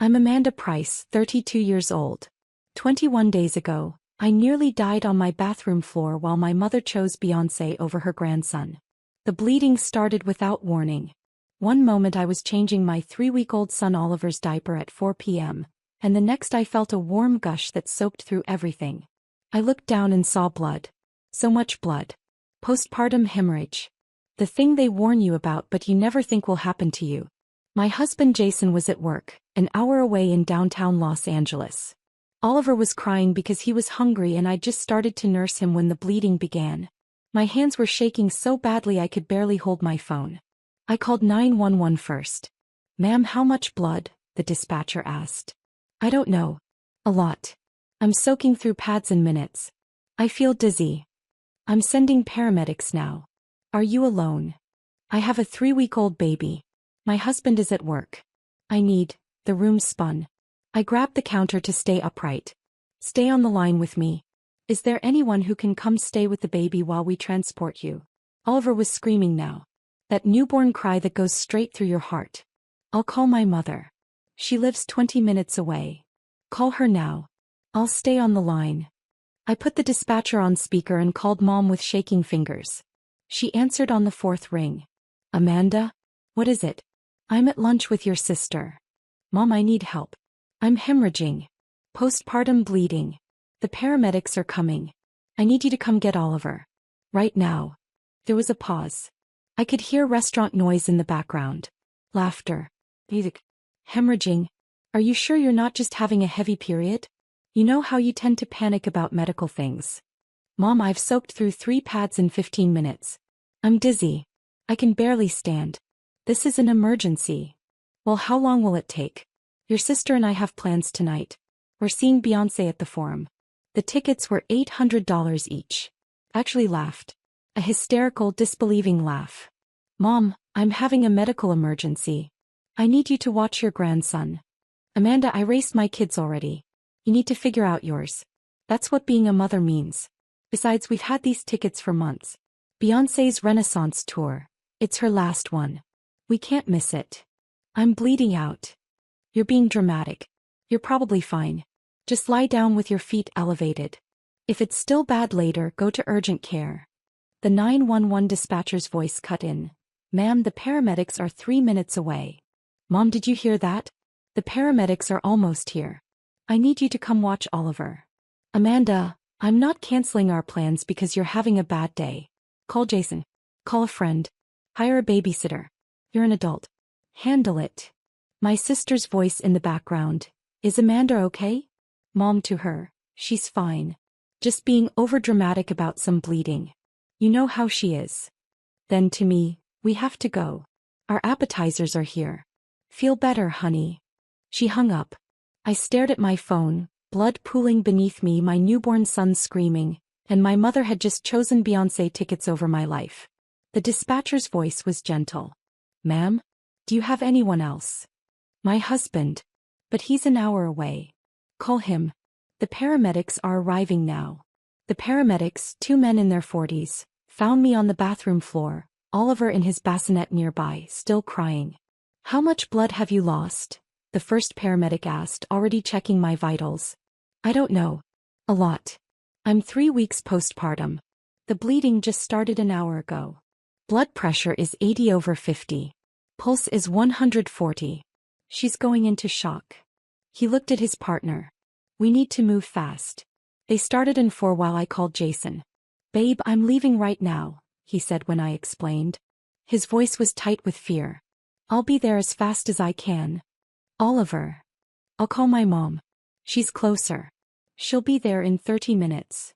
I'm Amanda Price, 32 years old. 21 days ago, I nearly died on my bathroom floor while my mother chose Beyoncé over her grandson. The bleeding started without warning. One moment I was changing my 3-week-old son Oliver's diaper at 4 p.m., and the next I felt a warm gush that soaked through everything. I looked down and saw blood. So much blood. Postpartum hemorrhage. The thing they warn you about but you never think will happen to you. My husband Jason was at work, an hour away in downtown Los Angeles. Oliver was crying because he was hungry and I just started to nurse him when the bleeding began. My hands were shaking so badly I could barely hold my phone. I called 911 first. "Ma'am, how much blood?" the dispatcher asked. "I don't know. A lot. I'm soaking through pads in minutes. I feel dizzy. I'm sending paramedics now. Are you alone? I have a 3-week-old baby. My husband is at work. I need..." The room spun. I grabbed the counter to stay upright. "Stay on the line with me. Is there anyone who can come stay with the baby while we transport you?" Oliver was screaming now. That newborn cry that goes straight through your heart. "I'll call my mother. She lives 20 minutes away. Call her now. I'll stay on the line." I put the dispatcher on speaker and called Mom with shaking fingers. She answered on the 4th ring. "Amanda? What is it?" "I'm at lunch with your sister." "Mom, I need help. I'm hemorrhaging. Postpartum bleeding. The paramedics are coming. I need you to come get Oliver. Right now." There was a pause. I could hear restaurant noise in the background. Laughter. Music. "Hemorrhaging? Are you sure you're not just having a heavy period? You know how you tend to panic about medical things." "Mom, I've soaked through 3 pads in 15 minutes. I'm dizzy. I can barely stand. This is an emergency." "Well, how long will it take?" "Your sister and I have plans tonight. We're seeing Beyoncé at the Forum. The tickets were $800 each." Actually laughed. A hysterical, disbelieving laugh. "Mom, I'm having a medical emergency. I need you to watch your grandson." "Amanda, I raced my kids already. You need to figure out yours. That's what being a mother means. Besides, we've had these tickets for months. Beyoncé's Renaissance tour. It's her last one. We can't miss it." "I'm bleeding out." "You're being dramatic. You're probably fine. Just lie down with your feet elevated. If it's still bad later, go to urgent care." The 911 dispatcher's voice cut in. "Ma'am, the paramedics are 3 minutes away." "Mom, did you hear that? The paramedics are almost here. I need you to come watch Oliver." "Amanda, I'm not canceling our plans because you're having a bad day. Call Jason. Call a friend. Hire a babysitter. You're an adult. Handle it." My sister's voice in the background. "Is Amanda okay?" Mom to her. "She's fine. Just being overdramatic about some bleeding. You know how she is." Then to me, "We have to go. Our appetizers are here. Feel better, honey." She hung up. I stared at my phone, blood pooling beneath me, my newborn son screaming, and my mother had just chosen Beyoncé tickets over my life. The dispatcher's voice was gentle. "Ma'am? Do you have anyone else?" "My husband. But he's an hour away. Call him. The paramedics are arriving now." The paramedics, 2 men in their 40s, found me on the bathroom floor, Oliver in his bassinet nearby, still crying. "How much blood have you lost?" the first paramedic asked, already checking my vitals. "I don't know. A lot. I'm 3 weeks postpartum. The bleeding just started an hour ago. Blood pressure is 80/50. Pulse is 140. She's going into shock." He looked at his partner. "We need to move fast." They started in 4 while I called Jason. "Babe, I'm leaving right now," he said when I explained. His voice was tight with fear. "I'll be there as fast as I can." "Oliver. I'll call my mom. She's closer. She'll be there in 30 minutes.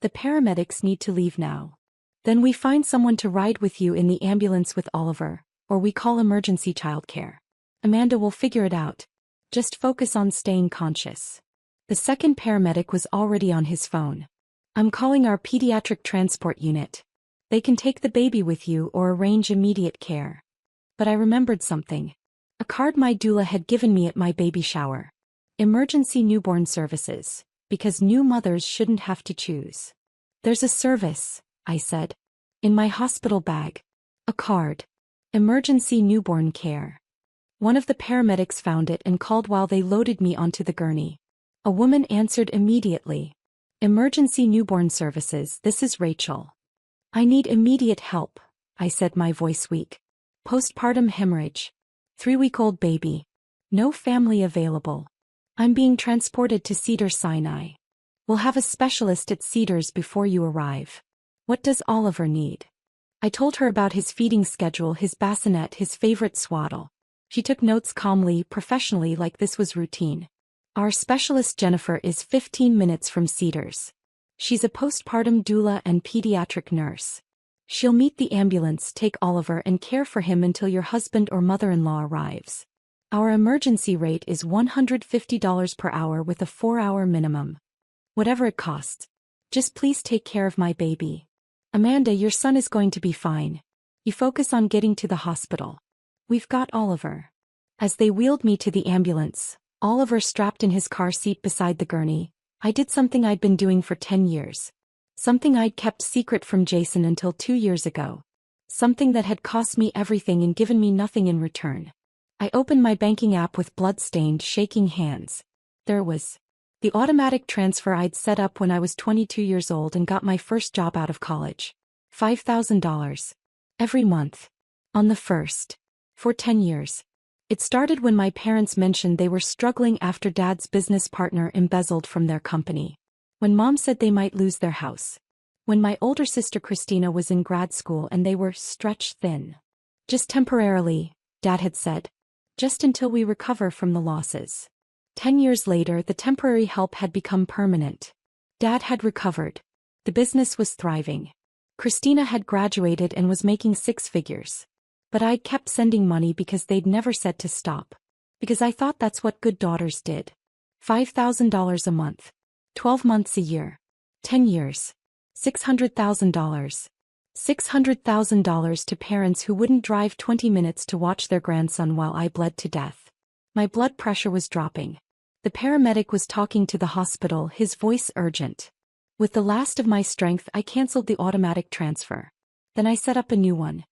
The paramedics need to leave now. Then we find someone to ride with you in the ambulance with Oliver, or we call emergency childcare. Amanda will figure it out. Just focus on staying conscious." The second paramedic was already on his phone. "I'm calling our pediatric transport unit. They can take the baby with you or arrange immediate care." But I remembered something. A card my doula had given me at my baby shower. Emergency newborn services, because new mothers shouldn't have to choose. "There's a service," I said. "In my hospital bag. A card. Emergency newborn care." One of the paramedics found it and called while they loaded me onto the gurney. A woman answered immediately. Emergency newborn services, this is Rachel. I need immediate help, I said, my voice weak. Postpartum hemorrhage. 3-week-old baby. No family available. I'm being transported to Cedars-Sinai. We'll have a specialist at Cedars before you arrive. What does Oliver need? I told her about his feeding schedule, his bassinet, his favorite swaddle. She took notes calmly, professionally, like this was routine. Our specialist Jennifer is 15 minutes from Cedars. She's a postpartum doula and pediatric nurse. She'll meet the ambulance, take Oliver, and care for him until your husband or mother-in-law arrives. Our emergency rate is $150 per hour with a 4-hour minimum. Whatever it costs. Just please take care of my baby. Amanda, your son is going to be fine. You focus on getting to the hospital. We've got Oliver. As they wheeled me to the ambulance, Oliver strapped in his car seat beside the gurney, I did something I'd been doing for 10 years. Something I'd kept secret from Jason until 2 years ago. Something that had cost me everything and given me nothing in return. I opened my banking app with blood-stained, shaking hands. There it was. The automatic transfer I'd set up when I was 22 years old and got my first job out of college. $5,000. Every month. On the first. For 10 years. It started when my parents mentioned they were struggling after Dad's business partner embezzled from their company. When Mom said they might lose their house. When my older sister Christina was in grad school and they were stretched thin. Just temporarily, Dad had said. Just until we recover from the losses. 10 years later, the temporary help had become permanent. Dad had recovered. The business was thriving. Christina had graduated and was making 6 figures. But I'd kept sending money because they'd never said to stop. Because I thought that's what good daughters did. $5,000 a month. 12 months a year. 10 years. $600,000. $600,000 to parents who wouldn't drive 20 minutes to watch their grandson while I bled to death. My blood pressure was dropping. The paramedic was talking to the hospital, his voice urgent. With the last of my strength, I canceled the automatic transfer. Then I set up a new one.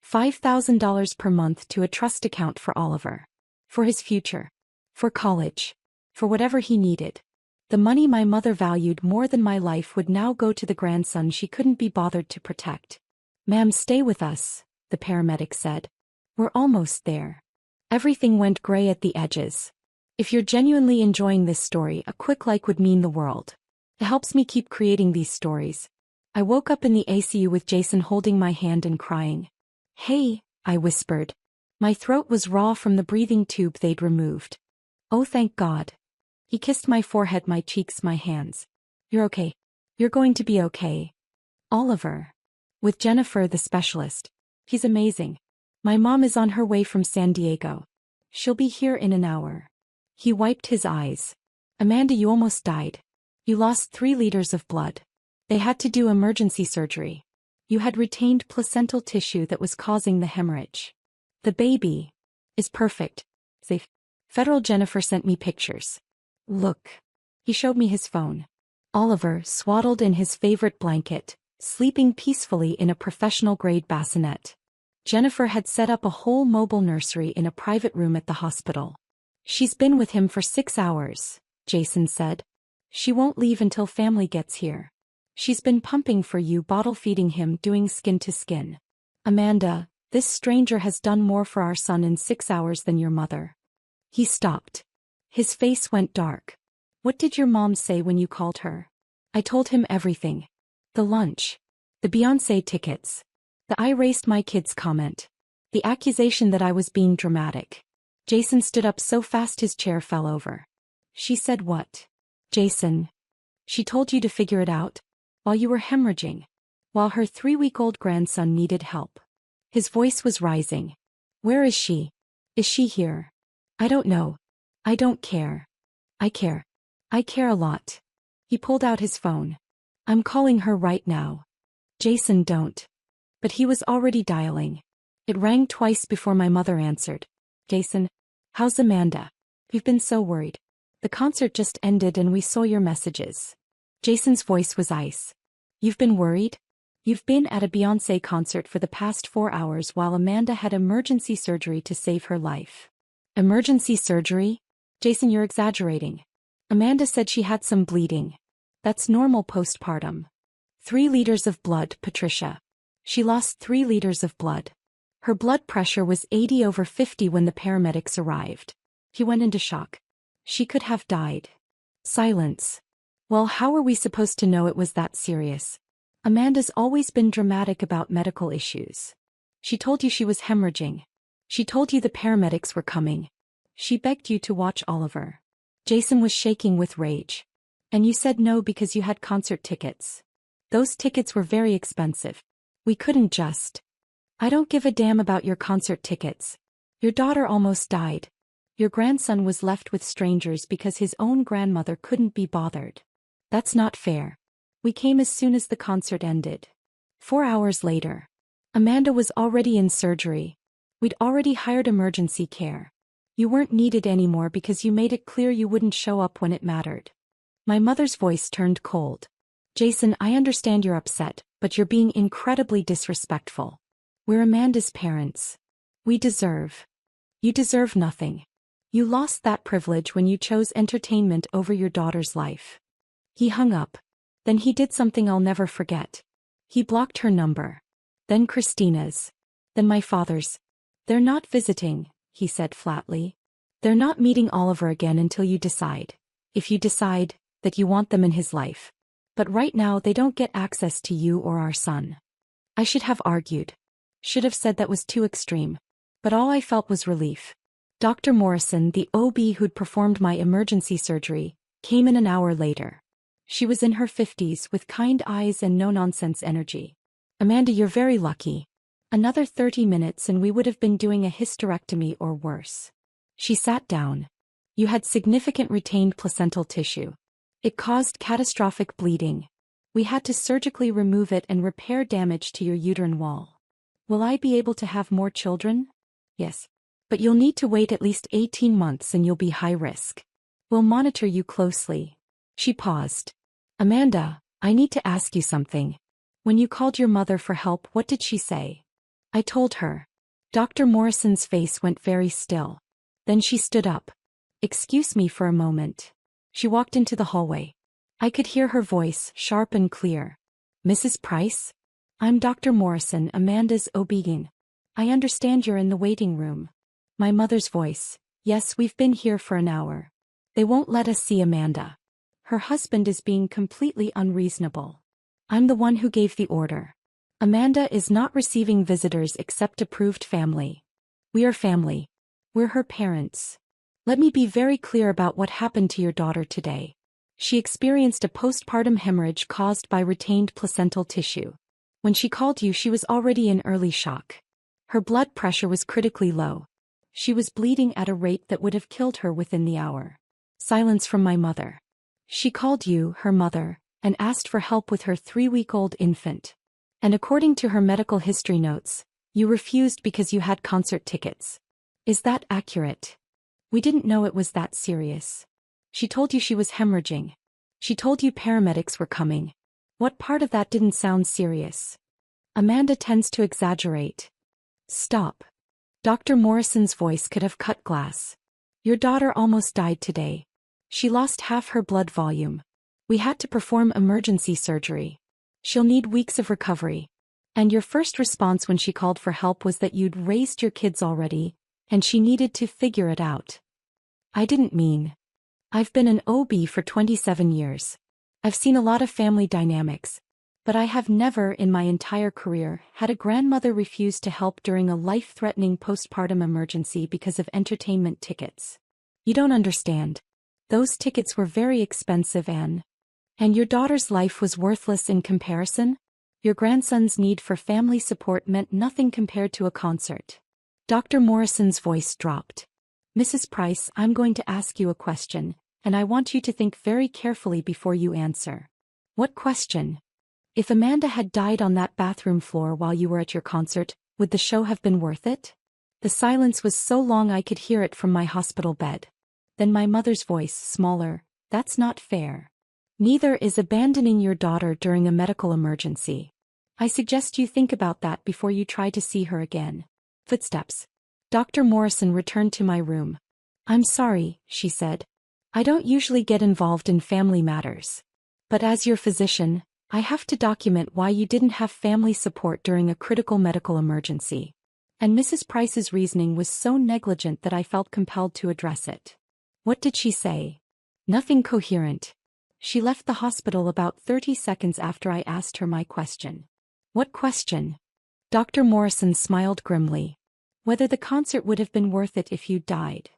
$5,000 per month to a trust account for Oliver. For his future. For college. For whatever he needed. The money my mother valued more than my life would now go to the grandson she couldn't be bothered to protect. Ma'am, stay with us, the paramedic said. We're almost there. Everything went gray at the edges. If you're genuinely enjoying this story, a quick like would mean the world. It helps me keep creating these stories. I woke up in the ICU with Jason holding my hand and crying. Hey, I whispered. My throat was raw from the breathing tube they'd removed. Oh, thank God. He kissed my forehead, my cheeks, my hands. You're okay. You're going to be okay. Oliver. With Jennifer, the specialist. He's amazing. My mom is on her way from San Diego. She'll be here in an hour. He wiped his eyes. Amanda, you almost died. You lost 3 liters of blood. They had to do emergency surgery. You had retained placental tissue that was causing the hemorrhage. The baby is perfect. Safe. Federal Jennifer sent me pictures. Look. He showed me his phone. Oliver, swaddled in his favorite blanket, sleeping peacefully in a professional-grade bassinet. Jennifer had set up a whole mobile nursery in a private room at the hospital. She's been with him for 6 hours, Jason said. She won't leave until family gets here. She's been pumping for you, bottle feeding him, doing skin to skin. Amanda, this stranger has done more for our son in 6 hours than your mother. He stopped. His face went dark. What did your mom say when you called her? I told him everything. The lunch. The Beyoncé tickets. The I raced my kids comment. The accusation that I was being dramatic. Jason stood up so fast his chair fell over. She said what? Jason. She told you to figure it out? While you were hemorrhaging. While her 3-week-old grandson needed help. His voice was rising. Where is she? Is she here? I don't know. I don't care. I care. I care a lot. He pulled out his phone. I'm calling her right now. Jason, don't. But he was already dialing. It rang twice before my mother answered. Jason, how's Amanda? We've been so worried. The concert just ended and we saw your messages. Jason's voice was ice. You've been worried? You've been at a Beyoncé concert for the past 4 hours while Amanda had emergency surgery to save her life. Emergency surgery? Jason, you're exaggerating. Amanda said she had some bleeding. That's normal postpartum. 3 liters of blood, Patricia. She lost 3 liters of blood. Her blood pressure was 80/50 when the paramedics arrived. He went into shock. She could have died. Silence. Well, how are we supposed to know it was that serious? Amanda's always been dramatic about medical issues. She told you she was hemorrhaging. She told you the paramedics were coming. She begged you to watch Oliver. Jason was shaking with rage. And you said no because you had concert tickets. Those tickets were very expensive. We couldn't just. I don't give a damn about your concert tickets. Your daughter almost died. Your grandson was left with strangers because his own grandmother couldn't be bothered. That's not fair. We came as soon as the concert ended. 4 hours later. Amanda was already in surgery. We'd already hired emergency care. You weren't needed anymore because you made it clear you wouldn't show up when it mattered. My mother's voice turned cold. Jason, I understand you're upset, but you're being incredibly disrespectful. We're Amanda's parents. You deserve nothing. You lost that privilege when you chose entertainment over your daughter's life. He hung up. Then he did something I'll never forget. He blocked her number. Then Christina's. Then my father's. They're not visiting, he said flatly. They're not meeting Oliver again until you decide. If you decide that you want them in his life. But right now they don't get access to you or our son. I should have argued. Should have said that was too extreme. But all I felt was relief. Dr. Morrison, the OB who'd performed my emergency surgery, came in an hour later. She was in her 50s with kind eyes and no-nonsense energy. Amanda, you're very lucky. Another 30 minutes and we would have been doing a hysterectomy or worse. She sat down. You had significant retained placental tissue. It caused catastrophic bleeding. We had to surgically remove it and repair damage to your uterine wall. Will I be able to have more children? Yes. But you'll need to wait at least 18 months and you'll be high risk. We'll monitor you closely. She paused. Amanda, I need to ask you something. When you called your mother for help, what did she say? I told her. Dr. Morrison's face went very still. Then she stood up. Excuse me for a moment. She walked into the hallway. I could hear her voice, sharp and clear. Mrs. Price? I'm Dr. Morrison, Amanda's OB-GYN. I understand you're in the waiting room. My mother's voice. Yes, we've been here for an hour. They won't let us see Amanda. Her husband is being completely unreasonable. I'm the one who gave the order. Amanda is not receiving visitors except approved family. We are family. We're her parents. Let me be very clear about what happened to your daughter today. She experienced a postpartum hemorrhage caused by retained placental tissue. When she called you, she was already in early shock. Her blood pressure was critically low. She was bleeding at a rate that would have killed her within the hour. Silence from my mother. She called you, her mother, and asked for help with her 3-week-old infant. And according to her medical history notes, you refused because you had concert tickets. Is that accurate? We didn't know it was that serious. She told you she was hemorrhaging. She told you paramedics were coming. What part of that didn't sound serious? Amanda tends to exaggerate. Stop. Dr. Morrison's voice could have cut glass. Your daughter almost died today. She lost half her blood volume. We had to perform emergency surgery. She'll need weeks of recovery. And your first response when she called for help was that you'd raised your kids already, and she needed to figure it out. I didn't mean. I've been an OB for 27 years. I've seen a lot of family dynamics. But I have never in my entire career had a grandmother refuse to help during a life-threatening postpartum emergency because of entertainment tickets. You don't understand. Those tickets were very expensive and your daughter's life was worthless in comparison? Your grandson's need for family support meant nothing compared to a concert. Dr. Morrison's voice dropped. Mrs. Price, I'm going to ask you a question, and I want you to think very carefully before you answer. What question? If Amanda had died on that bathroom floor while you were at your concert, would the show have been worth it? The silence was so long I could hear it from my hospital bed. Then my mother's voice, smaller, that's not fair. Neither is abandoning your daughter during a medical emergency. I suggest you think about that before you try to see her again. Footsteps. Dr. Morrison returned to my room. I'm sorry, she said. I don't usually get involved in family matters. But as your physician, I have to document why you didn't have family support during a critical medical emergency. And Mrs. Price's reasoning was so negligent that I felt compelled to address it. What did she say? Nothing coherent. She left the hospital about 30 seconds after I asked her my question. What question? Dr. Morrison smiled grimly. Whether the concert would have been worth it if you'd died.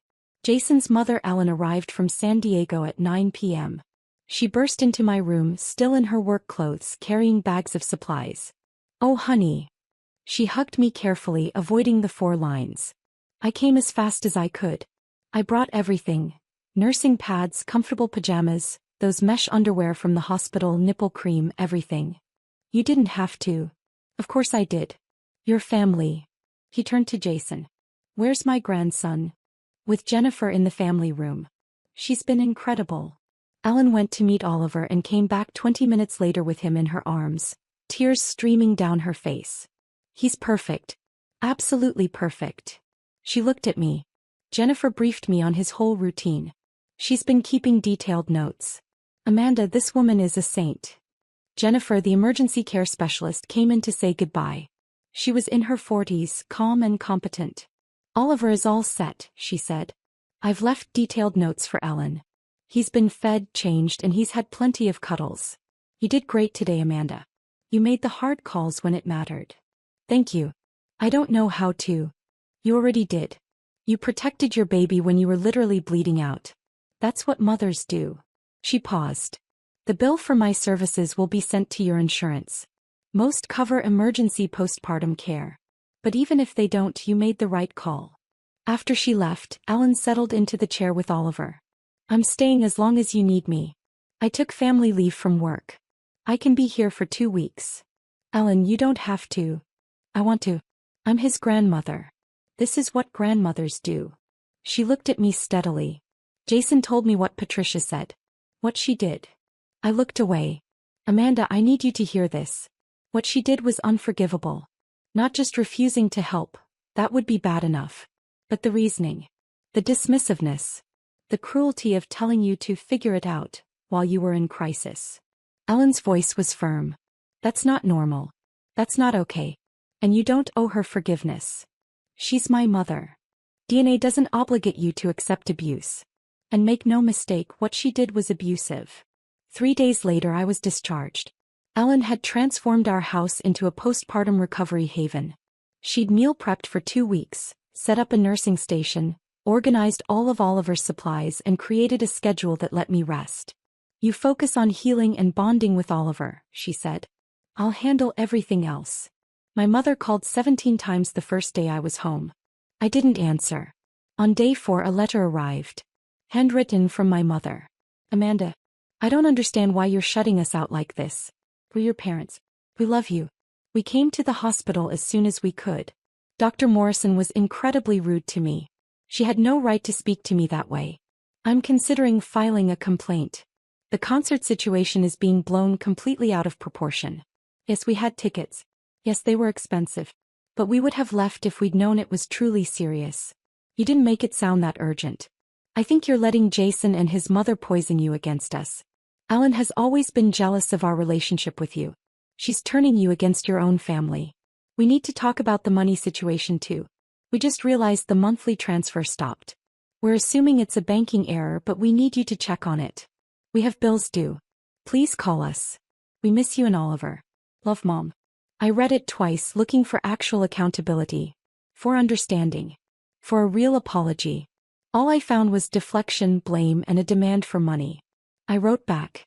Jason's mother Ellen arrived from San Diego at 9 p.m. She burst into my room, still in her work clothes, carrying bags of supplies. Oh, honey. She hugged me carefully, avoiding the 4 lines. I came as fast as I could. I brought everything. Nursing pads, comfortable pajamas, those mesh underwear from the hospital, nipple cream, everything. You didn't have to. Of course I did. Your family. He turned to Jason. Where's my grandson? With Jennifer in the family room. She's been incredible. Ellen went to meet Oliver and came back 20 minutes later with him in her arms, tears streaming down her face. He's perfect. Absolutely perfect. She looked at me. Jennifer briefed me on his whole routine. She's been keeping detailed notes. Amanda, this woman is a saint. Jennifer, the emergency care specialist, came in to say goodbye. She was in her 40s, calm and competent. Oliver is all set, she said. I've left detailed notes for Ellen. He's been fed, changed, and he's had plenty of cuddles. You did great today, Amanda. You made the hard calls when it mattered. Thank you. I don't know how to. You already did. You protected your baby when you were literally bleeding out. That's what mothers do. She paused. The bill for my services will be sent to your insurance. Most cover emergency postpartum care. But even if they don't, you made the right call. After she left, Ellen settled into the chair with Oliver. I'm staying as long as you need me. I took family leave from work. I can be here for 2 weeks. Ellen, you don't have to. I want to. I'm his grandmother. This is what grandmothers do. She looked at me steadily. Jason told me what Patricia said. What she did. I looked away. Amanda, I need you to hear this. What she did was unforgivable. Not just refusing to help. That would be bad enough. But the reasoning. The dismissiveness. The cruelty of telling you to figure it out while you were in crisis. Ellen's voice was firm. That's not normal. That's not okay. And you don't owe her forgiveness. She's my mother. DNA doesn't obligate you to accept abuse. And make no mistake, what she did was abusive. 3 days later I was discharged. Ellen had transformed our house into a postpartum recovery haven. She'd meal prepped for 2 weeks, set up a nursing station, organized all of Oliver's supplies, and created a schedule that let me rest. You focus on healing and bonding with Oliver, she said. I'll handle everything else. My mother called 17 times the first day I was home. I didn't answer. On day 4 a letter arrived. Handwritten from my mother. Amanda, I don't understand why you're shutting us out like this. We're your parents. We love you. We came to the hospital as soon as we could. Dr. Morrison was incredibly rude to me. She had no right to speak to me that way. I'm considering filing a complaint. The concert situation is being blown completely out of proportion. Yes, we had tickets. Yes, they were expensive. But we would have left if we'd known it was truly serious. You didn't make it sound that urgent. I think you're letting Jason and his mother poison you against us. Ellen has always been jealous of our relationship with you. She's turning you against your own family. We need to talk about the money situation too. We just realized the monthly transfer stopped. We're assuming it's a banking error, but we need you to check on it. We have bills due. Please call us. We miss you and Oliver. Love, Mom. I read it twice, looking for actual accountability. For understanding. For a real apology. All I found was deflection, blame, and a demand for money. I wrote back.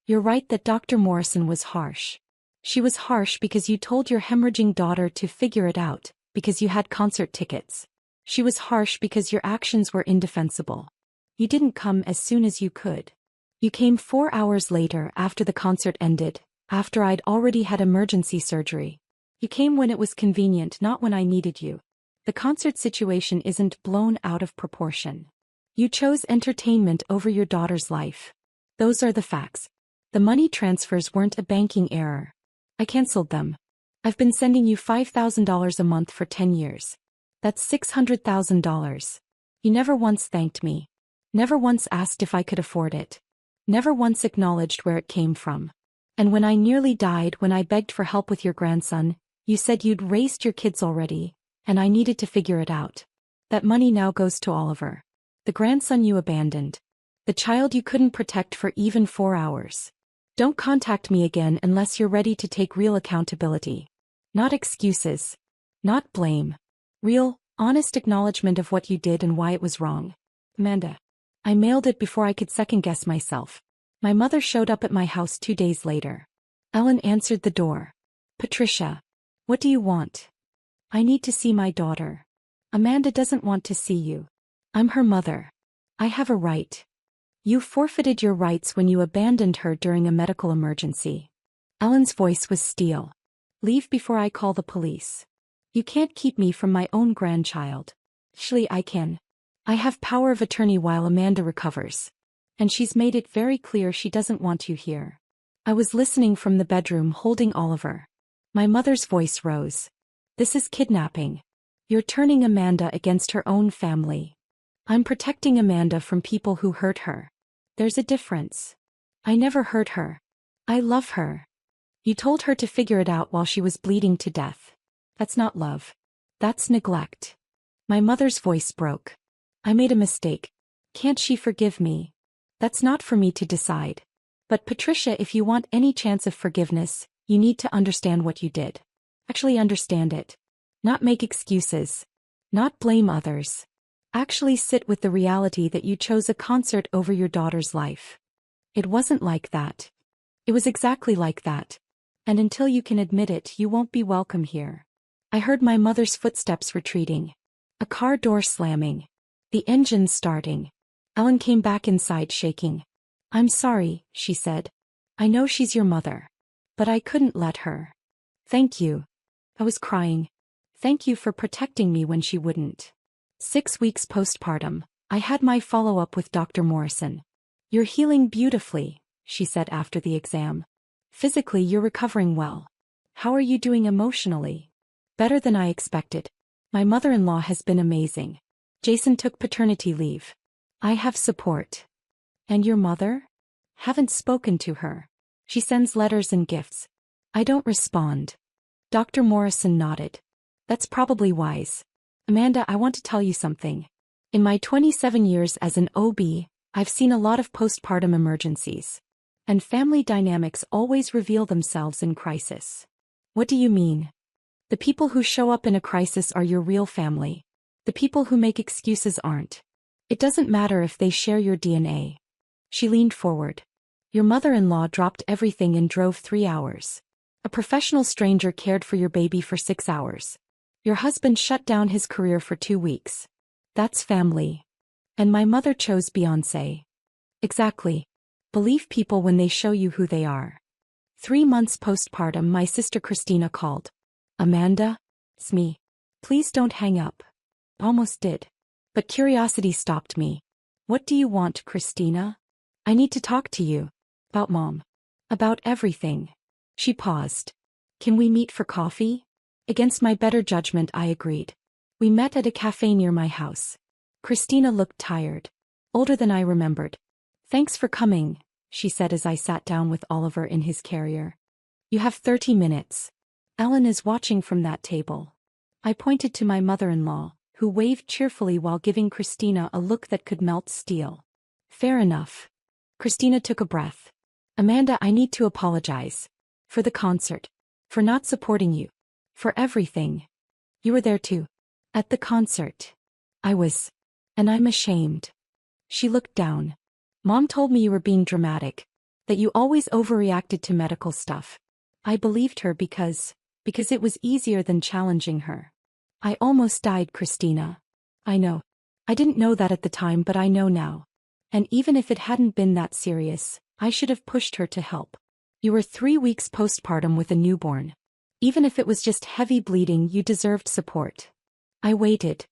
You're right that Dr. Morrison was harsh. She was harsh because you told your hemorrhaging daughter to figure it out, because you had concert tickets. She was harsh because your actions were indefensible. You didn't come as soon as you could. You came 4 hours later after the concert ended, after I'd already had emergency surgery. You came when it was convenient, not when I needed you. The concert situation isn't blown out of proportion. You chose entertainment over your daughter's life. Those are the facts. The money transfers weren't a banking error. I canceled them. I've been sending you $5,000 a month for 10 years. That's $600,000. You never once thanked me. Never once asked if I could afford it. Never once acknowledged where it came from. And when I nearly died, when I begged for help with your grandson, you said you'd raised your kids already, and I needed to figure it out. That money now goes to Oliver. The grandson you abandoned. The child you couldn't protect for even 4 hours. Don't contact me again unless you're ready to take real accountability. Not excuses. Not blame. Real, honest acknowledgement of what you did and why it was wrong. Amanda. I mailed it before I could second-guess myself. My mother showed up at my house 2 days later. Ellen answered the door. Patricia. What do you want? I need to see my daughter. Amanda doesn't want to see you. I'm her mother. I have a right. You forfeited your rights when you abandoned her during a medical emergency. Ellen's voice was steel. Leave before I call the police. You can't keep me from my own grandchild. Actually, I can. I have power of attorney while Amanda recovers. And she's made it very clear she doesn't want you here. I was listening from the bedroom holding Oliver. My mother's voice rose. This is kidnapping. You're turning Amanda against her own family. I'm protecting Amanda from people who hurt her. There's a difference. I never hurt her. I love her. You told her to figure it out while she was bleeding to death. That's not love. That's neglect. My mother's voice broke. I made a mistake. Can't she forgive me? That's not for me to decide. But Patricia, if you want any chance of forgiveness, you need to understand what you did. Actually understand it. Not make excuses. Not blame others. Actually sit with the reality that you chose a concert over your daughter's life. It wasn't like that. It was exactly like that. And until you can admit it, you won't be welcome here. I heard my mother's footsteps retreating. A car door slamming. The engine starting. Ellen came back inside shaking. I'm sorry, she said. I know she's your mother. But I couldn't let her. Thank you. I was crying. Thank you for protecting me when she wouldn't. 6 weeks postpartum, I had my follow-up with Dr. Morrison. You're healing beautifully, she said after the exam. Physically, you're recovering well. How are you doing emotionally? Better than I expected. My mother-in-law has been amazing. Jason took paternity leave. I have support. And your mother? Haven't spoken to her. She sends letters and gifts. I don't respond. Dr. Morrison nodded. That's probably wise. Amanda, I want to tell you something. In my 27 years as an OB, I've seen a lot of postpartum emergencies. And family dynamics always reveal themselves in crisis. What do you mean? The people who show up in a crisis are your real family. The people who make excuses aren't. It doesn't matter if they share your DNA. She leaned forward. Your mother-in-law dropped everything and drove 3 hours. A professional stranger cared for your baby for 6 hours. Your husband shut down his career for 2 weeks. That's family. And my mother chose Beyoncé. Exactly. Believe people when they show you who they are. 3 months postpartum, my sister Christina called. Amanda? It's me. Please don't hang up. Almost did. But curiosity stopped me. What do you want, Christina? I need to talk to you. About Mom. About everything. She paused. Can we meet for coffee? Against my better judgment, I agreed. We met at a cafe near my house. Christina looked tired. Older than I remembered. Thanks for coming, she said as I sat down with Oliver in his carrier. You have 30 minutes. Ellen is watching from that table. I pointed to my mother-in-law, who waved cheerfully while giving Christina a look that could melt steel. Fair enough. Christina took a breath. Amanda, I need to apologize. For the concert. For not supporting you. For everything. You were there too. At the concert. I was. And I'm ashamed. She looked down. Mom told me you were being dramatic. That you always overreacted to medical stuff. I believed her because it was easier than challenging her. I almost died, Christina. I know. I didn't know that at the time, but I know now. And even if it hadn't been that serious, I should have pushed her to help. You were 3 weeks postpartum with a newborn. Even if it was just heavy bleeding, you deserved support. I waited.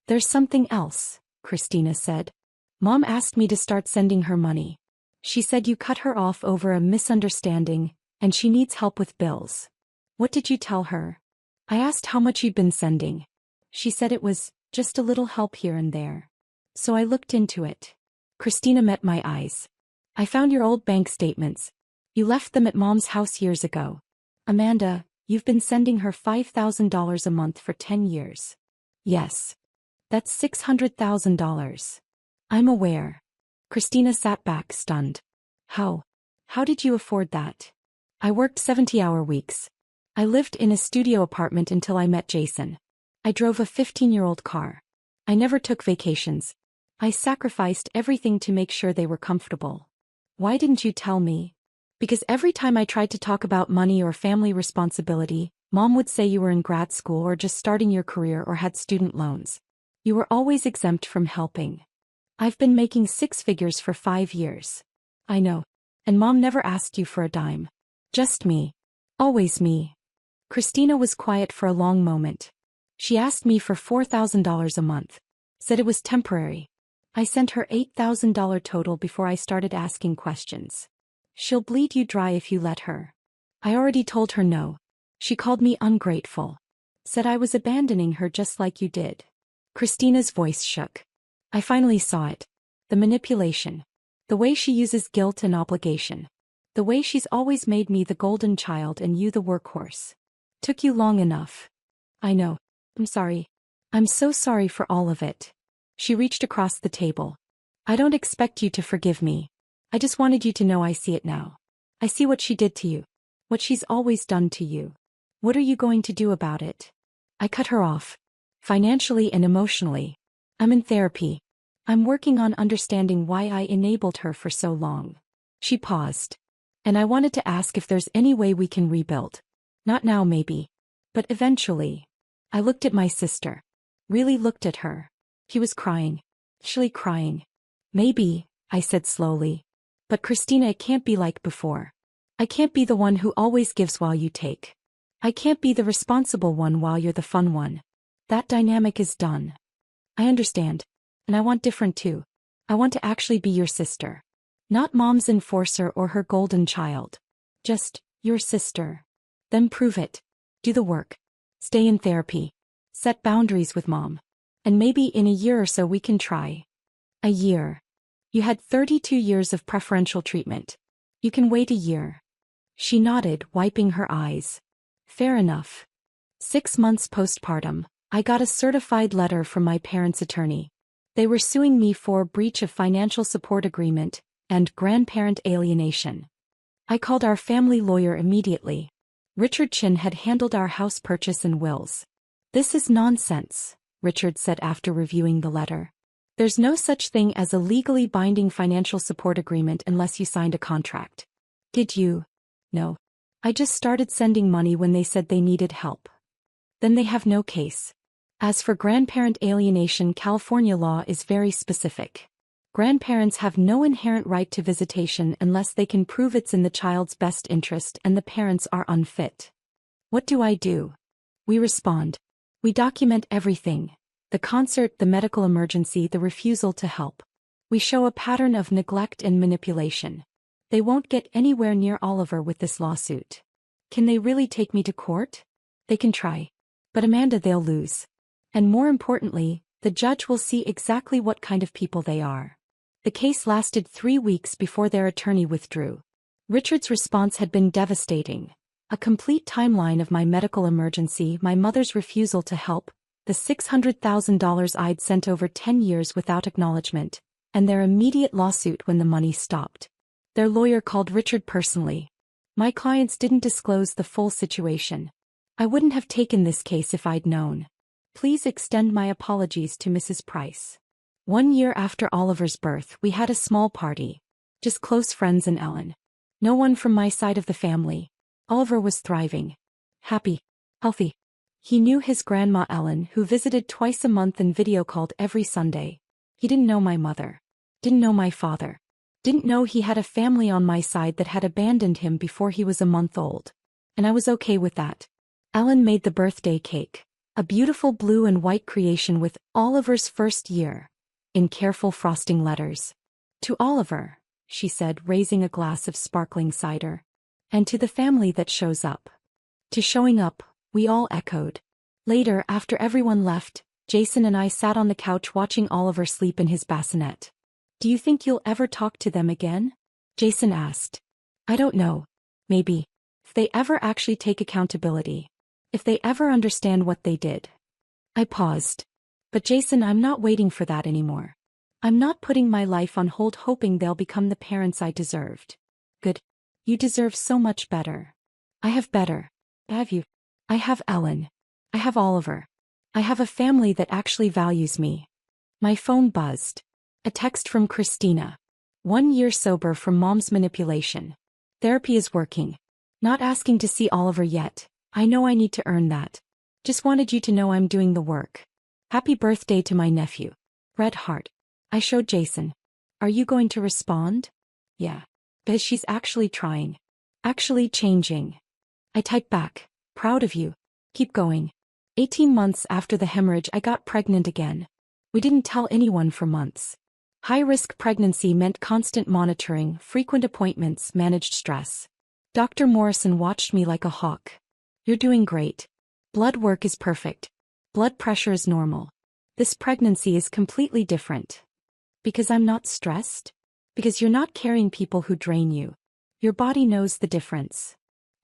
There's something else, Christina said. Mom asked me to start sending her money. She said you cut her off over a misunderstanding, and she needs help with bills. What did you tell her? I asked how much you'd been sending. She said it was just a little help here and there. So I looked into it. Christina met my eyes. I found your old bank statements. You left them at Mom's house years ago. Amanda, you've been sending her $5,000 a month for 10 years. Yes. That's $600,000. I'm aware. Christina sat back, stunned. How? How did you afford that? I worked 70-hour weeks. I lived in a studio apartment until I met Jason. I drove a 15-year-old car. I never took vacations. I sacrificed everything to make sure they were comfortable. Why didn't you tell me? Because every time I tried to talk about money or family responsibility, Mom would say you were in grad school or just starting your career or had student loans. You were always exempt from helping. I've been making 6 figures for 5 years. I know. And Mom never asked you for a dime. Just me. Always me. Christina was quiet for a long moment. She asked me for $4,000 a month. Said it was temporary. I sent her $8,000 total before I started asking questions. She'll bleed you dry if you let her. I already told her no. She called me ungrateful. Said I was abandoning her just like you did. Christina's voice shook. I finally saw it. The manipulation. The way she uses guilt and obligation. The way she's always made me the golden child and you the workhorse. Took you long enough. I know. I'm sorry. I'm so sorry for all of it. She reached across the table. I don't expect you to forgive me. I just wanted you to know I see it now. I see what she did to you. What she's always done to you. What are you going to do about it? I cut her off. Financially and emotionally. I'm in therapy. I'm working on understanding why I enabled her for so long. She paused. And I wanted to ask if there's any way we can rebuild. Not now maybe. But eventually. I looked at my sister. Really looked at her. She was crying. Actually crying. Maybe, I said slowly. But Christina, it can't be like before. I can't be the one who always gives while you take. I can't be the responsible one while you're the fun one. That dynamic is done. I understand. And I want different too. I want to actually be your sister. Not Mom's enforcer or her golden child. Just, your sister. Then prove it. Do the work. Stay in therapy. Set boundaries with Mom. And maybe in a year or so we can try. A year. You had 32 years of preferential treatment. You can wait a year. She nodded, wiping her eyes. Fair enough. 6 months postpartum, I got a certified letter from my parents' attorney. They were suing me for breach of financial support agreement and grandparent alienation. I called our family lawyer immediately. Richard Chin had handled our house purchase and wills. This is nonsense, Richard said after reviewing the letter. There's no such thing as a legally binding financial support agreement unless you signed a contract. Did you? No. I just started sending money when they said they needed help. Then they have no case. As for grandparent alienation, California law is very specific. Grandparents have no inherent right to visitation unless they can prove it's in the child's best interest and the parents are unfit. What do I do? We respond. We document everything. The concert, the medical emergency, the refusal to help. We show a pattern of neglect and manipulation. They won't get anywhere near Oliver with this lawsuit. Can they really take me to court? They can try. But Amanda, they'll lose. And more importantly, the judge will see exactly what kind of people they are. The case lasted 3 weeks before their attorney withdrew. Richard's response had been devastating. A complete timeline of my medical emergency, my mother's refusal to help, the $600,000 I'd sent over 10 years without acknowledgement, and their immediate lawsuit when the money stopped. Their lawyer called Richard personally. My clients didn't disclose the full situation. I wouldn't have taken this case if I'd known. Please extend my apologies to Mrs. Price. 1 year after Oliver's birth, we had a small party. Just close friends and Ellen. No one from my side of the family. Oliver was thriving. Happy. Healthy. He knew his grandma Ellen, who visited twice a month and video called every Sunday. He didn't know my mother. Didn't know my father. Didn't know he had a family on my side that had abandoned him before he was a month old. And I was okay with that. Ellen made the birthday cake. A beautiful blue and white creation with Oliver's first year, in careful frosting letters. To Oliver, she said, raising a glass of sparkling cider. And to the family that shows up. To showing up, we all echoed. Later, after everyone left, Jason and I sat on the couch watching Oliver sleep in his bassinet. Do you think you'll ever talk to them again? Jason asked. I don't know. Maybe. If they ever actually take accountability. If they ever understand what they did. I paused. But Jason, I'm not waiting for that anymore. I'm not putting my life on hold hoping they'll become the parents I deserved. Good. You deserve so much better. I have better. Have you? I have Ellen. I have Oliver. I have a family that actually values me. My phone buzzed. A text from Christina. 1 year sober from mom's manipulation. Therapy is working. Not asking to see Oliver yet. I know I need to earn that. Just wanted you to know I'm doing the work. Happy birthday to my nephew. Red heart. I showed Jason. Are you going to respond? Yeah. Because she's actually trying. Actually changing. I typed back. Proud of you. Keep going. 18 months after the hemorrhage I got pregnant again. We didn't tell anyone for months. High-risk pregnancy meant constant monitoring, frequent appointments, managed stress. Dr. Morrison watched me like a hawk. You're doing great. Blood work is perfect. Blood pressure is normal. This pregnancy is completely different. Because I'm not stressed? Because you're not carrying people who drain you. Your body knows the difference.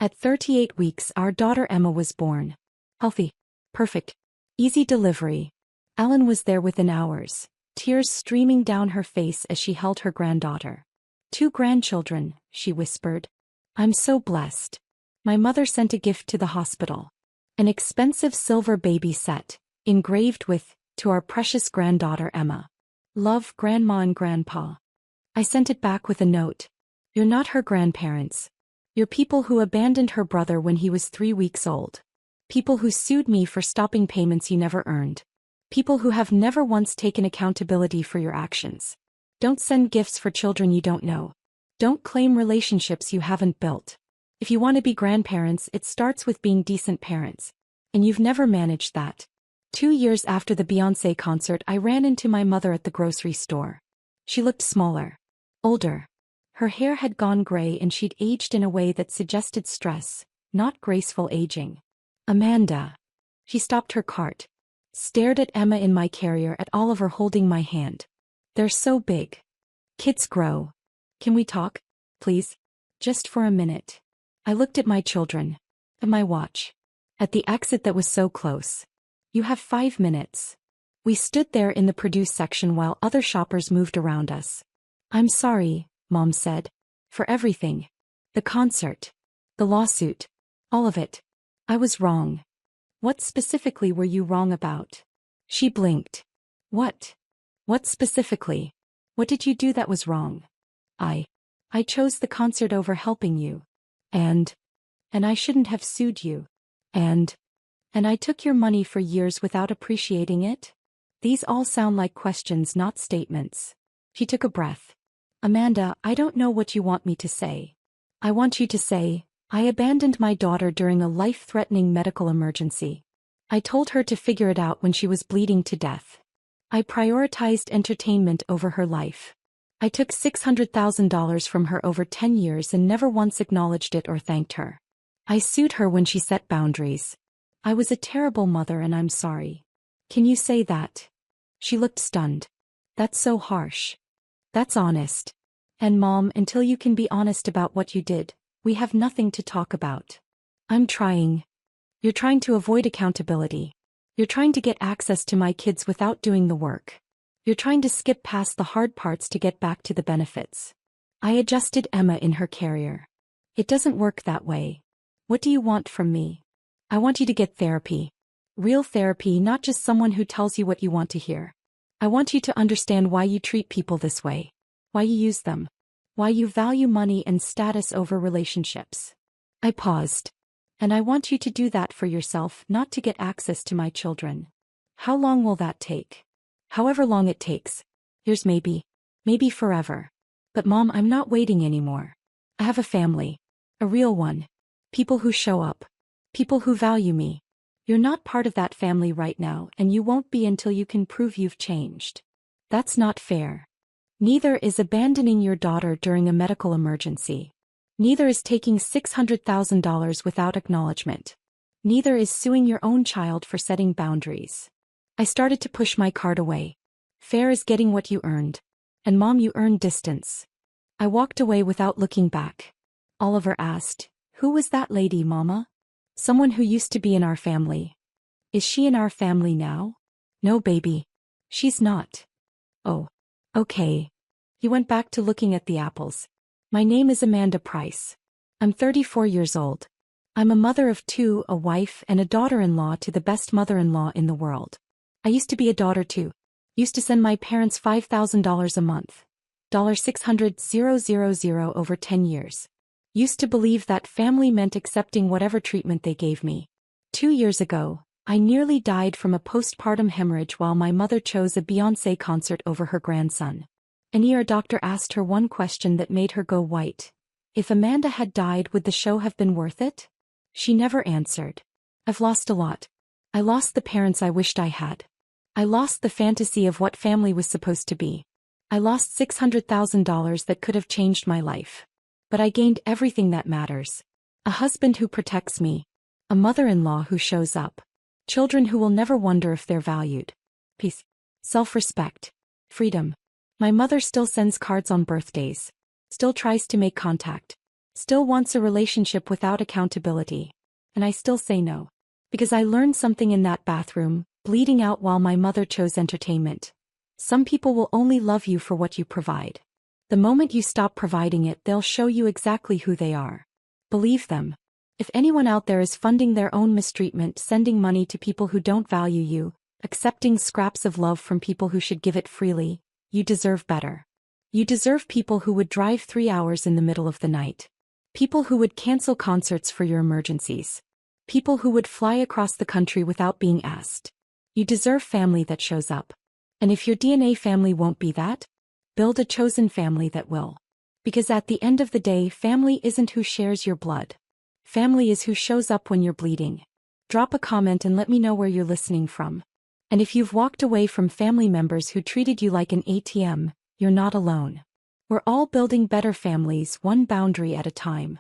At 38 weeks, our daughter Emma was born. Healthy. Perfect. Easy delivery. Ellen was there within hours, tears streaming down her face as she held her granddaughter. 2 grandchildren, she whispered. I'm so blessed. My mother sent a gift to the hospital. An expensive silver baby set, engraved with, to our precious granddaughter Emma. Love, Grandma and Grandpa. I sent it back with a note. You're not her grandparents. You're people who abandoned her brother when he was 3 weeks old. People who sued me for stopping payments you never earned. People who have never once taken accountability for your actions. Don't send gifts for children you don't know. Don't claim relationships you haven't built. If you want to be grandparents, it starts with being decent parents. And you've never managed that. 2 years after the Beyoncé concert, I ran into my mother at the grocery store. She looked smaller. Older. Her hair had gone gray and she'd aged in a way that suggested stress, not graceful aging. Amanda. She stopped her cart. Stared at Emma in my carrier, at Oliver holding my hand. They're so big. Kids grow. Can we talk? Please? Just for a minute. I looked at my children. At my watch. At the exit that was so close. You have 5 minutes. We stood there in the produce section while other shoppers moved around us. I'm sorry, Mom said. For everything. The concert. The lawsuit. All of it. I was wrong. What specifically were you wrong about? She blinked. What? What specifically? What did you do that was wrong? I chose the concert over helping you. And I shouldn't have sued you. And I took your money for years without appreciating it? These all sound like questions, not statements. She took a breath. Amanda, I don't know what you want me to say. I want you to say, I abandoned my daughter during a life-threatening medical emergency. I told her to figure it out when she was bleeding to death. I prioritized entertainment over her life. I took $600,000 from her over 10 years and never once acknowledged it or thanked her. I sued her when she set boundaries. I was a terrible mother and I'm sorry. Can you say that? She looked stunned. That's so harsh. That's honest. And Mom, until you can be honest about what you did, we have nothing to talk about. I'm trying. You're trying to avoid accountability. You're trying to get access to my kids without doing the work. You're trying to skip past the hard parts to get back to the benefits. I adjusted Emma in her carrier. It doesn't work that way. What do you want from me? I want you to get therapy. Real therapy, not just someone who tells you what you want to hear. I want you to understand why you treat people this way. Why you use them. Why you value money and status over relationships. I paused. And I want you to do that for yourself, not to get access to my children. How long will that take? However long it takes. Here's maybe forever. But Mom, I'm not waiting anymore. I have a family. A real one. People who show up. People who value me. You're not part of that family right now, and you won't be until you can prove you've changed. That's not fair. Neither is abandoning your daughter during a medical emergency. Neither is taking $600,000 without acknowledgement. Neither is suing your own child for setting boundaries. I started to push my card away. Fair is getting what you earned. And Mom, you earned distance. I walked away without looking back. Oliver asked, "Who was that lady, Mama?" "Someone who used to be in our family." "Is she in our family now?" "No, baby. She's not." "Oh. Okay." He went back to looking at the apples. "My name is Amanda Price. I'm 34 years old. I'm a mother of two, a wife and a daughter-in-law to the best mother-in-law in the world. I used to be a daughter too. Used to send my parents $5,000 a month. $600,000 over 10 years. Used to believe that family meant accepting whatever treatment they gave me. 2 years ago, I nearly died from a postpartum hemorrhage while my mother chose a Beyoncé concert over her grandson. An ER doctor asked her one question that made her go white. If Amanda had died, would the show have been worth it? She never answered. I've lost a lot. I lost the parents I wished I had. I lost the fantasy of what family was supposed to be. I lost $600,000 that could have changed my life. But I gained everything that matters. A husband who protects me. A mother-in-law who shows up. Children who will never wonder if they're valued. Peace. Self-respect. Freedom. My mother still sends cards on birthdays. Still tries to make contact. Still wants a relationship without accountability. And I still say no. Because I learned something in that bathroom, bleeding out while my mother chose entertainment. Some people will only love you for what you provide. The moment you stop providing it, they'll show you exactly who they are. Believe them. If anyone out there is funding their own mistreatment, sending money to people who don't value you, accepting scraps of love from people who should give it freely, you deserve better. You deserve people who would drive 3 hours in the middle of the night. People who would cancel concerts for your emergencies. People who would fly across the country without being asked. You deserve family that shows up. And if your DNA family won't be that, build a chosen family that will. Because at the end of the day, family isn't who shares your blood. Family is who shows up when you're bleeding. Drop a comment and let me know where you're listening from. And if you've walked away from family members who treated you like an ATM, you're not alone. We're all building better families, one boundary at a time.